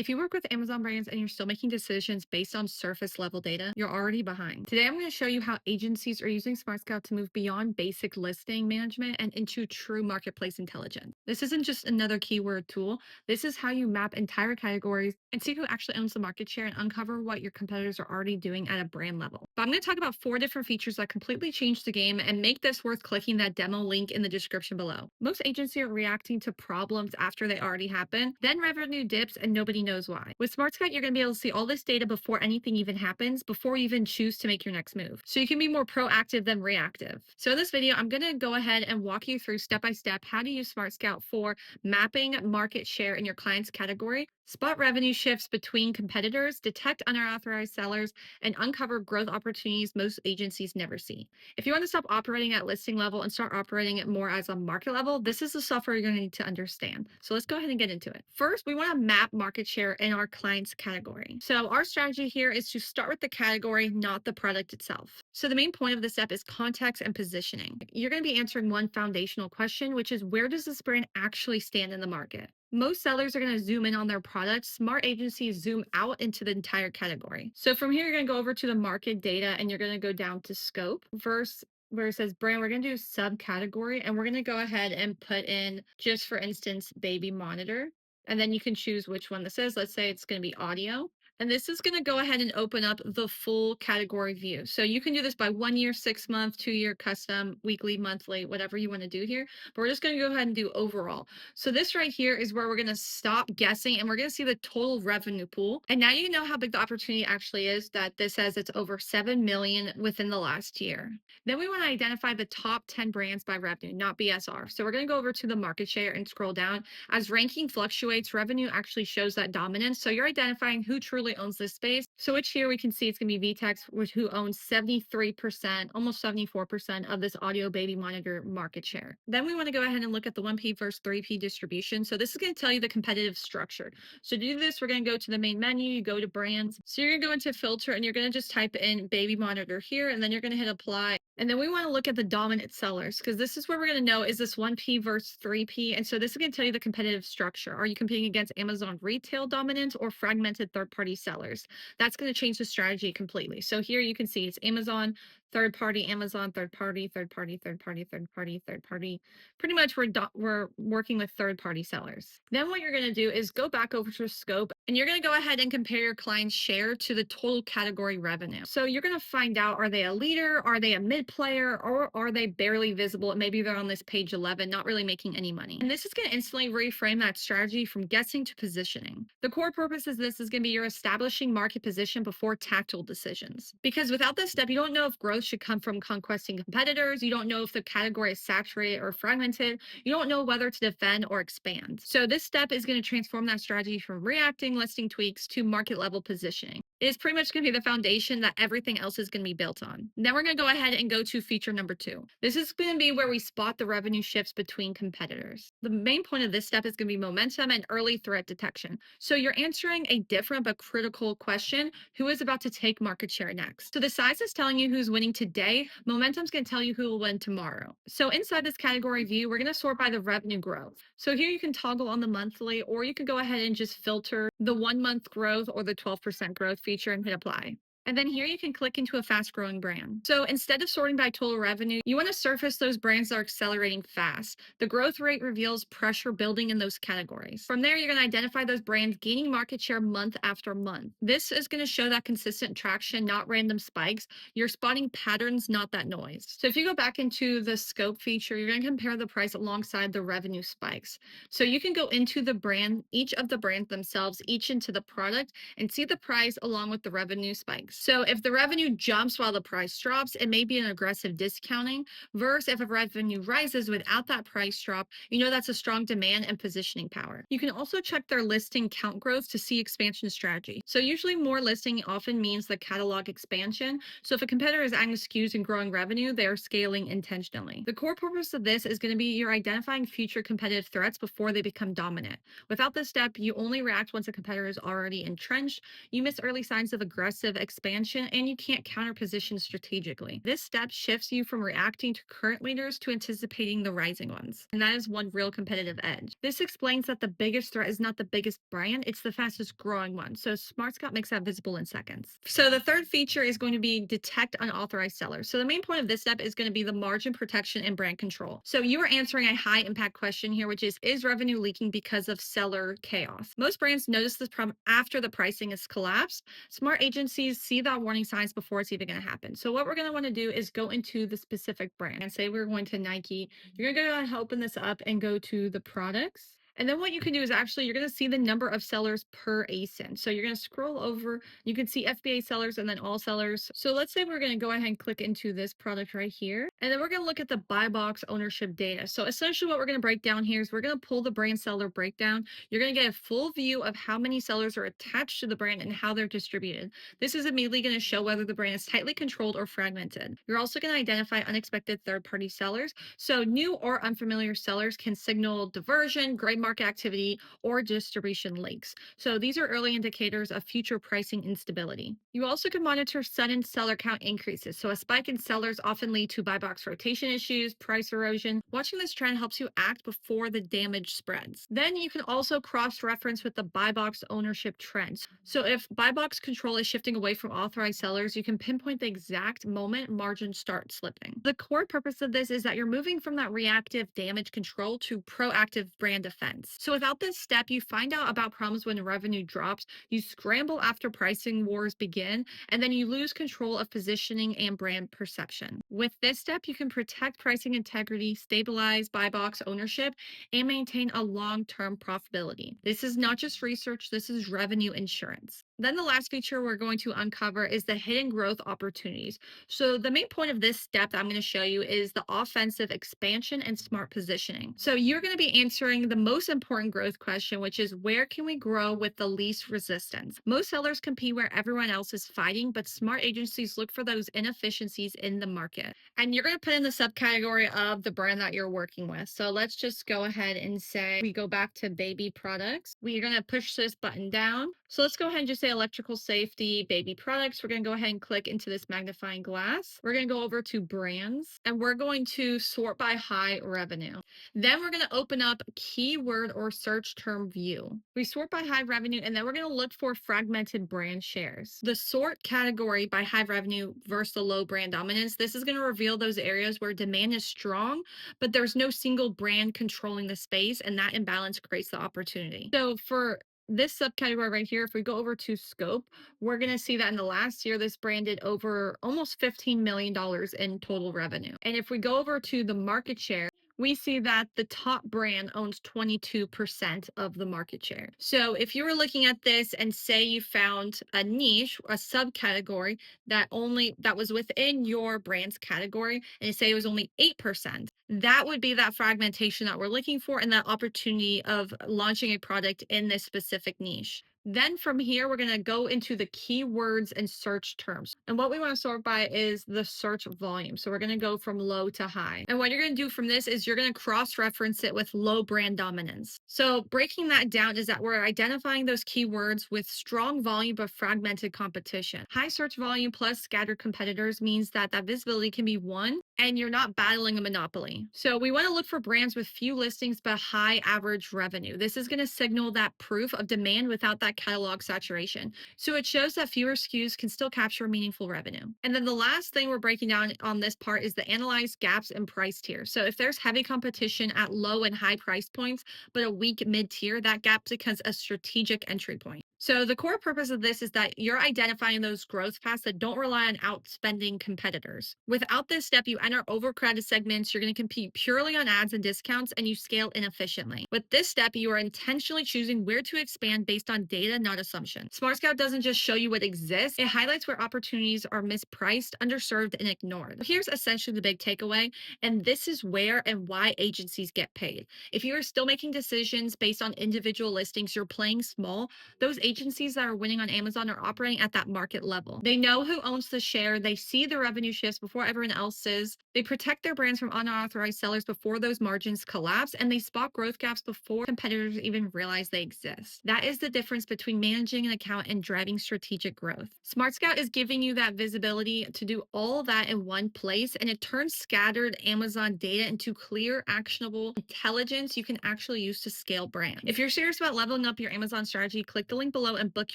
If you work with Amazon brands and you're still making decisions based on surface level data, you're already behind. Today, I'm going to show you how agencies are using SmartScout to move beyond basic listing management and into true marketplace intelligence. This isn't just another keyword tool. This is how you map entire categories and see who actually owns the market share and uncover what your competitors are already doing at a brand level. But I'm going to talk about 4 different features that completely change the game and make this worth clicking that demo link in the description below. Most agencies are reacting to problems after they already happen, then revenue dips and nobody knows why. With SmartScout, you're going to be able to see all this data before anything even happens, before you even choose to make your next move. So you can be more proactive than reactive. So in this video, I'm going to go ahead and walk you through step by step how to use SmartScout for mapping market share in your client's category, spot revenue shifts between competitors, detect unauthorized sellers, and uncover growth opportunities most agencies never see. If you want to stop operating at listing level and start operating it more as a market level, this is the software you're going to need to understand. So let's go ahead and get into it. First, we want to map market share in our client's category. So our strategy here is to start with the category, not the product itself. So the main point of this step is context and positioning. You're going to be answering one foundational question, which is where does this brand actually stand in the market? Most sellers are going to zoom in on their products. Smart agencies zoom out into the entire category. So from here, you're going to go over to the market data and you're going to go down to scope. Verse where it says brand, we're going to do subcategory and we're going to go ahead and put in, just for instance, baby monitor. And then you can choose which one this is. Let's say it's going to be audio. And this is going to go ahead and open up the full category view. So you can do this by 1 year, 6 month, 2 year, custom, weekly, monthly, whatever you want to do here. But we're just going to go ahead and do overall. So this right here is where we're going to stop guessing and we're going to see the total revenue pool. And now you know how big the opportunity actually is, that this says it's over 7 million within the last year. Then we want to identify the top 10 brands by revenue, not BSR. So we're going to go over to the market share and scroll down. As ranking fluctuates, revenue actually shows that dominance. So you're identifying who truly owns this space. So which here we can see it's going to be VTEX, who owns 73%, almost 74% of this audio baby monitor market share. Then we want to go ahead and look at the 1P versus 3P distribution. So this is going to tell you the competitive structure. So to do this, we're going to go to the main menu, you go to brands. So you're going to go into filter and you're going to just type in baby monitor here, and then you're going to hit apply. And then we want to look at the dominant sellers, because this is where we're going to know, is this 1P versus 3P? And so this is going to tell you the competitive structure. Are you competing against Amazon retail dominance or fragmented third-party sellers? That's going to change the strategy completely. So here you can see it's Amazon, third party, Amazon, third party, third party, third party, third party, third party. Pretty much we're working with third party sellers. Then what you're going to do is go back over to scope and you're going to go ahead and compare your client's share to the total category revenue. So you're going to find out, are they a leader? Are they a mid player? Or are they barely visible? Maybe they're on this page 11, not really making any money. And this is going to instantly reframe that strategy from guessing to positioning. The core purpose of this is going to be you're establishing market position before tactical decisions. Because without this step, you don't know if growth should come from conquesting competitors. You don't know if the category is saturated or fragmented. You don't know whether to defend or expand. So this step is going to transform that strategy from reacting, listing tweaks to market level positioning. It is pretty much going to be the foundation that everything else is going to be built on. Then we're going to go ahead and go to feature number 2. This is going to be where we spot the revenue shifts between competitors. The main point of this step is going to be momentum and early threat detection. So you're answering a different but critical question: who is about to take market share next? So the size is telling you who's winning today. Momentum is going to tell you who will win tomorrow. So inside this category view, we're going to sort by the revenue growth. So here you can toggle on the monthly, or you can go ahead and just filter the 1 month growth or the 12% growth feature and hit apply. And then here you can click into a fast growing brand. So instead of sorting by total revenue, you want to surface those brands that are accelerating fast. The growth rate reveals pressure building in those categories. From there, you're going to identify those brands gaining market share month after month. This is going to show that consistent traction, not random spikes. You're spotting patterns, not that noise. So if you go back into the scope feature, you're going to compare the price alongside the revenue spikes. So you can go into the brand, each of the brands themselves, each into the product, and see the price along with the revenue spikes. So if the revenue jumps while the price drops, it may be an aggressive discounting, versus if a revenue rises without that price drop, you know that's a strong demand and positioning power. You can also check their listing count growth to see expansion strategy. So usually more listing often means the catalog expansion. So if a competitor is adding SKUs and growing revenue, they are scaling intentionally. The core purpose of this is going to be you're identifying future competitive threats before they become dominant. Without this step, you only react once a competitor is already entrenched. You miss early signs of aggressive expansion expansion, and you can't counter position strategically. This step shifts you from reacting to current leaders to anticipating the rising ones. And that is one real competitive edge. This explains that the biggest threat is not the biggest brand, it's the fastest growing one. So SmartScout makes that visible in seconds. So the third feature is going to be detect unauthorized sellers. So the main point of this step is going to be the margin protection and brand control. So you are answering a high impact question here, which is revenue leaking because of seller chaos? Most brands notice this problem after the pricing is collapsed. Smart agencies see that warning signs before it's even going to happen. So what we're going to want to do is go into the specific brand and say we're going to Nike. You're going to go ahead and open this up and go to the products. And then what you can do is actually you're going to see the number of sellers per ASIN. So you're going to scroll over, you can see FBA sellers and then all sellers. So let's say we're going to go ahead and click into this product right here. And then we're going to look at the buy box ownership data. So essentially what we're going to break down here is we're going to pull the brand seller breakdown. You're going to get a full view of how many sellers are attached to the brand and how they're distributed. This is immediately going to show whether the brand is tightly controlled or fragmented. You're also going to identify unexpected third-party sellers. So new or unfamiliar sellers can signal diversion, gray market activity, or distribution leaks. So these are early indicators of future pricing instability. You also can monitor sudden seller count increases. So a spike in sellers often lead to buy box rotation issues, price erosion. Watching this trend helps you act before the damage spreads. Then you can also cross-reference with the buy box ownership trends. So if buy box control is shifting away from authorized sellers, you can pinpoint the exact moment margins start slipping. The core purpose of this is that you're moving from that reactive damage control to proactive brand defense. So without this step, you find out about problems when revenue drops, you scramble after pricing wars begin, and then you lose control of positioning and brand perception. With this step, you can protect pricing integrity, stabilize buy box ownership, and maintain a long-term profitability. This is not just research, this is revenue insurance. Then the last feature we're going to uncover is the hidden growth opportunities. So the main point of this step that I'm going to show you is the offensive expansion and smart positioning. So you're going to be answering the most important growth question, which is where can we grow with the least resistance? Most sellers compete where everyone else is fighting, but smart agencies look for those inefficiencies in the market. And you're going to put in the subcategory of the brand that you're working with. So let's just go ahead and say we go back to baby products. We're going to push this button down. So let's go ahead and just say electrical safety, baby products. We're going to go ahead and click into this magnifying glass. We're going to go over to brands and we're going to sort by high revenue. Then we're going to open up keyword or search term view. We sort by high revenue and then we're going to look for fragmented brand shares. The sort category by high revenue versus the low brand dominance. This is going to reveal those areas where demand is strong, but there's no single brand controlling the space, and that imbalance creates the opportunity. So for this subcategory right here, if we go over to scope, we're going to see that in the last year, this brand did over almost $15 million in total revenue. And if we go over to the market share, we see that the top brand owns 22% of the market share. So if you were looking at this and say you found a niche, a subcategory that was within your brand's category, and you say it was only 8%, that would be that fragmentation that we're looking for and that opportunity of launching a product in this specific niche. Then from here, we're going to go into the keywords and search terms. And what we want to sort by is the search volume. So we're going to go from low to high. And what you're going to do from this is you're going to cross-reference it with low brand dominance. So breaking that down is that we're identifying those keywords with strong volume but fragmented competition. High search volume plus scattered competitors means that visibility can be won and you're not battling a monopoly. So we want to look for brands with few listings but high average revenue. This is going to signal that proof of demand without that catalog saturation. So it shows that fewer SKUs can still capture meaningful revenue. And then the last thing we're breaking down on this part is the analyze gaps in price tier. So if there's heavy competition at low and high price points, but a weak mid-tier, that gap becomes a strategic entry point. So the core purpose of this is that you're identifying those growth paths that don't rely on outspending competitors. Without this step, you enter overcrowded segments, you're going to compete purely on ads and discounts, and you scale inefficiently. With this step, you are intentionally choosing where to expand based on data, not assumption. SmartScout doesn't just show you what exists, it highlights where opportunities are mispriced, underserved, and ignored. Here's essentially the big takeaway, and this is where and why agencies get paid. If you are still making decisions based on individual listings, you're playing small. Those agencies that are winning on Amazon are operating at that market level. They know who owns the share, they see the revenue shifts before everyone else is, they protect their brands from unauthorized sellers before those margins collapse, and they spot growth gaps before competitors even realize they exist. That is the difference between managing an account and driving strategic growth. SmartScout is giving you that visibility to do all that in one place, and it turns scattered Amazon data into clear, actionable intelligence you can actually use to scale brands. If you're serious about leveling up your Amazon strategy, click the link below and book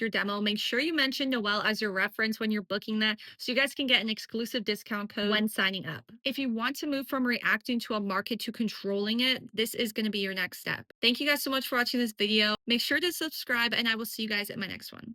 your demo. Make sure you mention Noelle as your reference when you're booking that so you guys can get an exclusive discount code when signing up. If you want to move from reacting to a market to controlling it, this is going to be your next step. Thank you guys so much for watching this video. Make sure to subscribe, and I will see you guys at my next one.